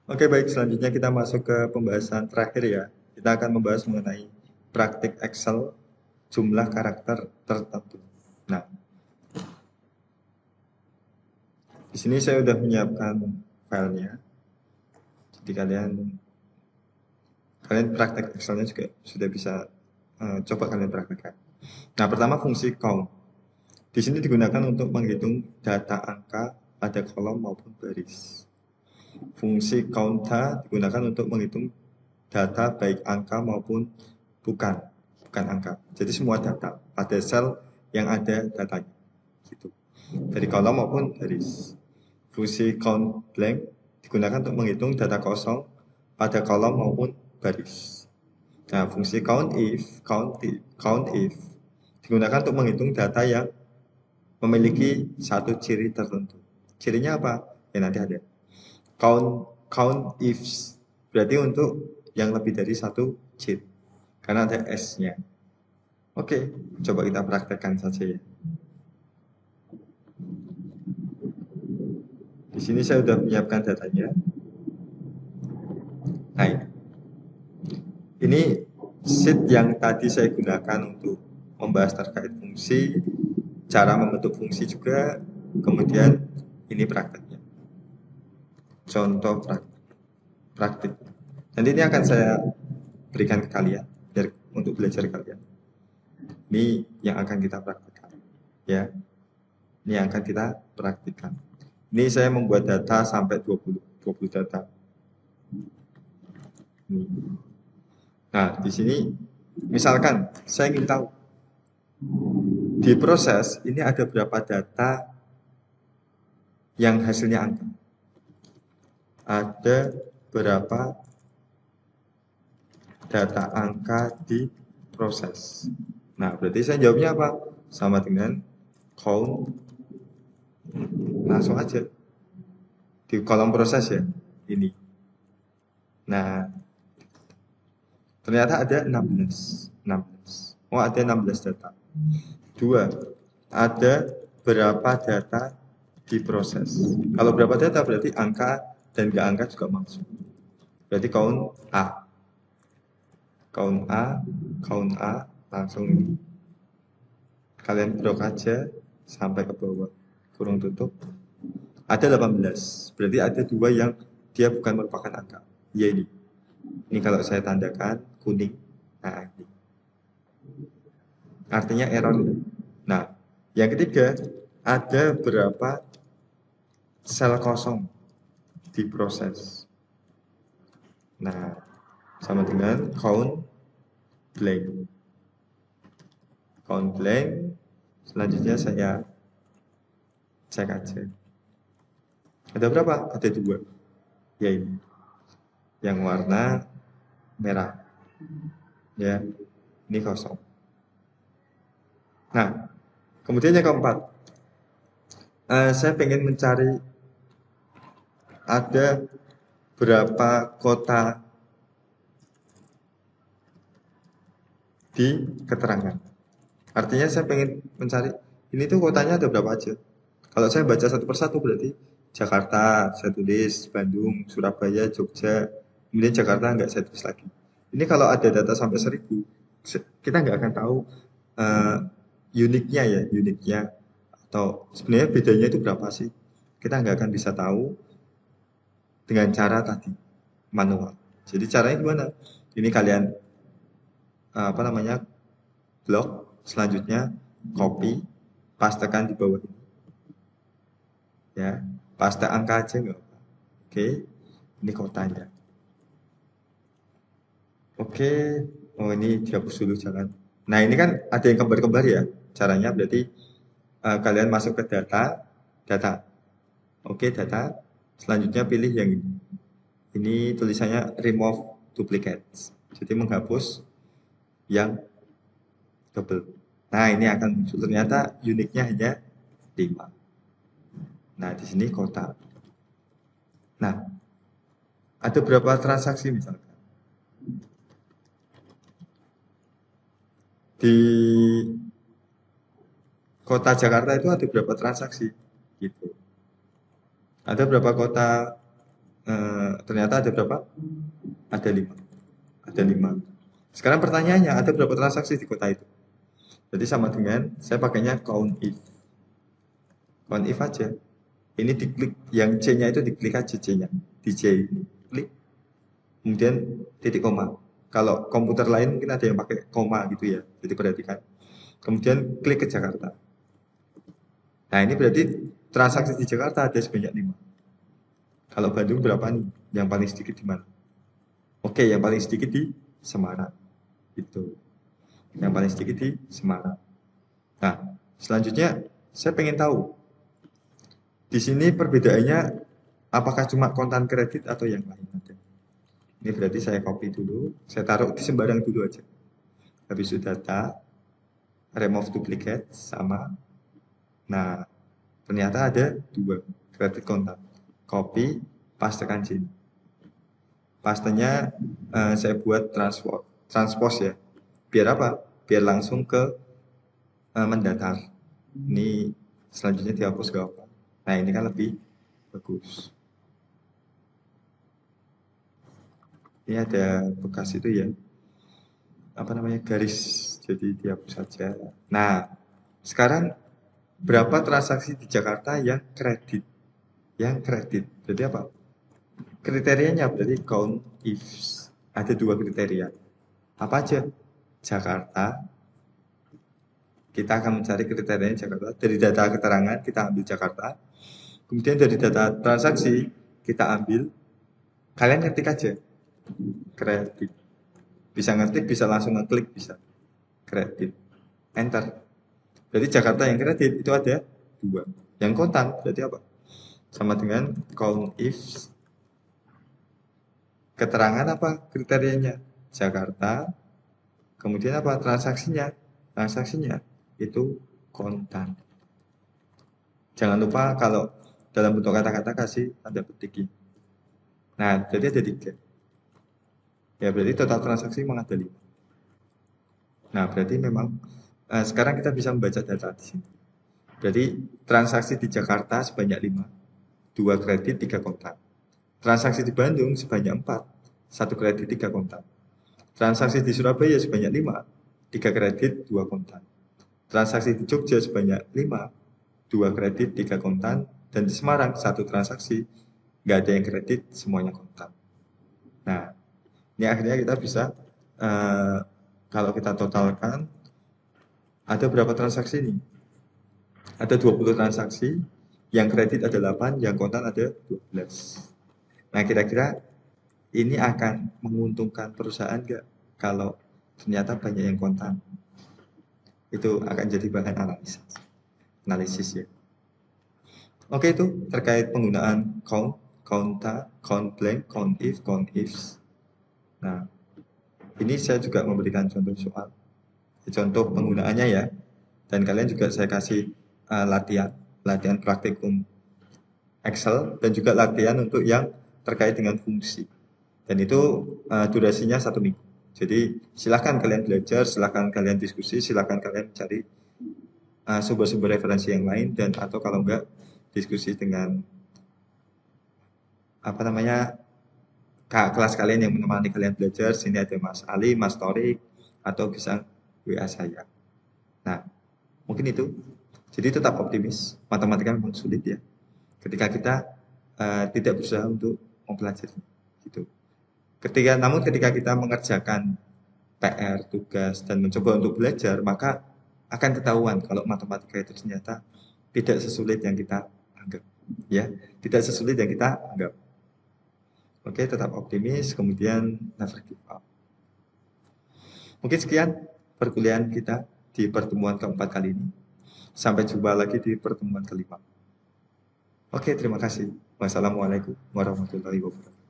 Oke, baik. Selanjutnya kita masuk ke pembahasan terakhir ya. Kita akan membahas mengenai praktik Excel jumlah karakter tertentu. Nah, di sini saya sudah menyiapkan filenya. Jadi kalian praktek Excelnya juga sudah bisa coba kalian praktekkan. Nah, pertama fungsi count. Di sini digunakan untuk menghitung data angka pada kolom maupun baris. Fungsi counta digunakan untuk menghitung data baik angka maupun bukan bukan angka. Jadi semua data pada sel yang ada datanya. Gitu. Dari kolom maupun baris. Fungsi count blank digunakan untuk menghitung data kosong pada kolom maupun baris. Nah, fungsi count if digunakan untuk menghitung data yang memiliki satu ciri tertentu. Cirinya apa? Ya nanti ada. Count ifs berarti untuk yang lebih dari satu ciri karena ada s-nya. Oke, coba kita praktekkan saja ya. Di sini saya sudah menyiapkan datanya. Nah, ini sheet yang tadi saya gunakan untuk membahas terkait fungsi, cara membentuk fungsi juga, kemudian ini prakteknya. Contoh praktik. Nanti ini akan saya berikan ke kalian biar untuk belajar kalian. Ini yang akan kita praktikkan. Ya, ini yang akan kita praktikkan. Ini saya membuat data sampai 20 data. Ini. Nah, di sini misalkan saya ingin tahu di proses ini ada berapa data yang hasilnya angka. Ada berapa data angka di proses. Nah, berarti saya jawabnya apa? Sama dengan count. Langsung aja. Di kolom proses ya. Ini. Nah, ternyata ada 16. Oh, ada 16 data. 2. Ada berapa data diproses. Kalau berapa data berarti angka dan nggak angka juga masuk. Berarti count A. Count A, count A, langsung ini. Kalian blok aja sampai ke bawah. Kurung tutup. Ada 18. Berarti ada 2 yang dia bukan merupakan angka. Ya ini. Ini kalau saya tandakan kuning. Nah, ini. Artinya error. Nah, yang ketiga, ada berapa sel kosong diproses. Nah, sama dengan count blank. Count blank. Selanjutnya saya cek aja. Ada berapa? Ada 2. Ya ini. Yang warna merah. Ya, ini kosong. Nah, kemudian yang keempat. Saya pengen mencari ada berapa kota di keterangan. Artinya saya pengen mencari ini tuh kotanya ada berapa aja. Kalau saya baca satu persatu berarti Jakarta, saya tulis Bandung, Surabaya, Jogja, kemudian Jakarta nggak saya tulis lagi. Ini kalau ada data sampai 1000, kita nggak akan tahu uh, uniknya atau sebenarnya bedanya itu berapa sih. Kita nggak akan bisa tahu dengan cara tadi manual. Jadi caranya gimana? Ini kalian apa namanya blok, selanjutnya copy, pastekan di bawah ini. Ya, paste angka aja nggak apa. Oke, ini kotanya. Oke, oh ini dihapus dulu jangan. Nah ini kan ada yang kembar-kembar ya. Caranya berarti kalian masuk ke data. Oke, data. Selanjutnya pilih yang ini. Ini tulisannya remove duplicates. Jadi menghapus yang double. Nah, ini akan muncul. Ternyata uniknya hanya 5. Nah, di sini kota. Nah, ada berapa transaksi misalkan? Di kota Jakarta itu ada berapa transaksi? Gitu. Ada berapa kota Ternyata ada berapa? Ada 5. Ada 5. Sekarang pertanyaannya, ada berapa transaksi di kota itu? Jadi sama dengan saya pakainya count if. Count if aja. Ini diklik, yang C-nya itu diklik aja C-nya. Di C ini, klik. Kemudian titik koma. Kalau komputer lain mungkin ada yang pakai koma gitu ya. Jadi perhatikan. Kemudian klik ke Jakarta. Nah ini berarti transaksi di Jakarta ada sebanyak 5. Kalau Bandung berapa nih? Yang paling sedikit di mana? Oke, yang paling sedikit di Semarang. Itu. Yang paling sedikit di Semarang. Nah, selanjutnya saya pengen tahu di sini perbedaannya apakah cuma kontan kredit atau yang lain ada. Ini berarti saya copy dulu, saya taruh di sembarang dulu aja. Habis itu data, remove duplicate sama. Nah, ternyata ada 2 kredit kontan. Copy, pastekan sini. Pastenya saya buat transpose ya. Biar apa? Biar langsung ke mendatar. Ini selanjutnya dihapus ke apa? Nah ini kan lebih bagus. Ini ada bekas itu ya, apa namanya, garis, jadi dihapus saja. Nah sekarang berapa transaksi di Jakarta yang kredit? Yang kredit berarti apa? Kriterianya berarti count if. Ada 2 kriteria. Apa aja? Jakarta. Kita akan mencari kriterianya Jakarta. Dari data keterangan kita ambil Jakarta. Kemudian dari data transaksi kita ambil, kalian ngetik aja kredit. Bisa ngetik, bisa langsung ngeklik, bisa kredit. Enter. Jadi Jakarta yang kredit itu ada 2. Yang kontan berarti apa? Sama dengan count if. Keterangan apa kriterianya? Jakarta. Kemudian apa transaksinya? Transaksinya itu kontan. Jangan lupa kalau dalam bentuk kata-kata kasih tanda petik. Nah, jadi ada 3. Ya, berarti total transaksi memang ada 5. Nah, berarti memang sekarang kita bisa membaca data di sini. Berarti transaksi di Jakarta sebanyak 5, 2 kredit, 3 kontan. Transaksi di Bandung sebanyak 4, 1 kredit, 3 kontan. Transaksi di Surabaya sebanyak 5, 3 kredit, 2 kontan. Transaksi di Jogja sebanyak 5, 2 kredit, 3 kontan. Dan di Semarang 1 transaksi, nggak ada yang kredit, semuanya kontan. Nah, ini akhirnya kita bisa, kalau kita totalkan, ada berapa transaksi nih? Ada 20 transaksi, yang kredit ada 8, yang kontan ada 12. Nah, kira-kira ini akan menguntungkan perusahaan nggak kalau ternyata banyak yang kontan? Itu akan jadi bahan analisis ya. Oke, itu terkait penggunaan count, counta, count blank, count if, count ifs. Nah, ini saya juga memberikan contoh soal, contoh penggunaannya ya. Dan kalian juga saya kasih latihan praktikum Excel dan juga latihan untuk yang terkait dengan fungsi. Dan itu durasinya 1 minggu. Jadi silahkan kalian belajar, silahkan kalian diskusi, silahkan kalian cari sumber-sumber referensi yang lain, dan atau kalau enggak diskusi dengan apa namanya, kelas kalian yang menemani kalian belajar. Sini ada Mas Ali, Mas Torik, atau bisa WA saya. Nah, mungkin itu. Jadi tetap optimis. Matematika memang sulit ya. Ketika kita tidak berusaha untuk mempelajari, gitu. Namun ketika kita mengerjakan PR, tugas, dan mencoba untuk belajar, maka akan ketahuan kalau matematika itu ternyata tidak sesulit yang kita anggap, ya, tidak sesulit yang kita anggap. Oke, tetap optimis, kemudian never give up. Mungkin sekian perkuliahan kita di pertemuan keempat kali ini. Sampai jumpa lagi di pertemuan kelima. Oke, terima kasih. Wassalamualaikum warahmatullahi wabarakatuh.